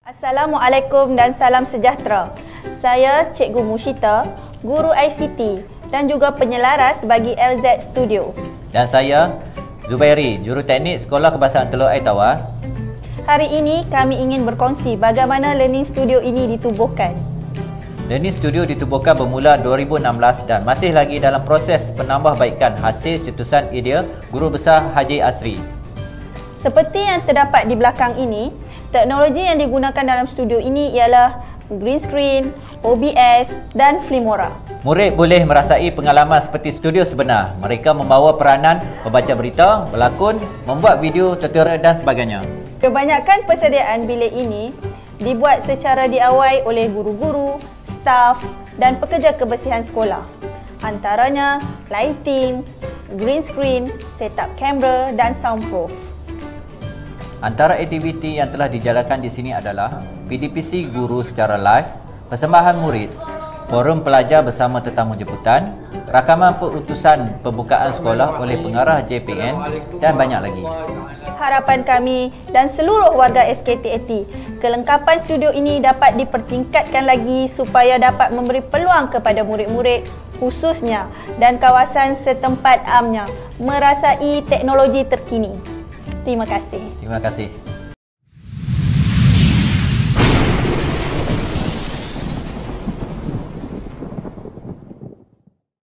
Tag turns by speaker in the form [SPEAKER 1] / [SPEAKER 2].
[SPEAKER 1] Assalamualaikum dan salam sejahtera. Saya Cikgu Mushita, Guru ICT dan juga penyelaras bagi LZ Studio.
[SPEAKER 2] Dan saya Zubairi, Juruteknik Sekolah Kebangsaan Teluk Air Tawar.
[SPEAKER 1] Hari ini kami ingin berkongsi bagaimana Learning Studio ini ditubuhkan.
[SPEAKER 2] Learning Studio ditubuhkan bermula 2016 dan masih lagi dalam proses penambahbaikan hasil cetusan idea Guru Besar Haji Asri.
[SPEAKER 1] Seperti yang terdapat di belakang ini, teknologi yang digunakan dalam studio ini ialah green screen, OBS dan Filmora.
[SPEAKER 2] Murid boleh merasai pengalaman seperti studio sebenar. Mereka membawa peranan membaca berita, berlakon, membuat video, tutorial dan sebagainya.
[SPEAKER 1] Kebanyakan persediaan bilik ini dibuat secara DIY oleh guru-guru, staf dan pekerja kebersihan sekolah. Antaranya lighting, green screen, setup kamera dan soundproof.
[SPEAKER 2] Antara aktiviti yang telah dijalankan di sini adalah PDPC guru secara live, persembahan murid, forum pelajar bersama tetamu jemputan, rakaman perutusan pembukaan sekolah oleh pengarah JPN dan banyak lagi.
[SPEAKER 1] Harapan kami dan seluruh warga SKTAT, kelengkapan studio ini dapat dipertingkatkan lagi supaya dapat memberi peluang kepada murid-murid khususnya dan kawasan setempat amnya merasai teknologi terkini. Terima kasih.
[SPEAKER 2] Terima kasih.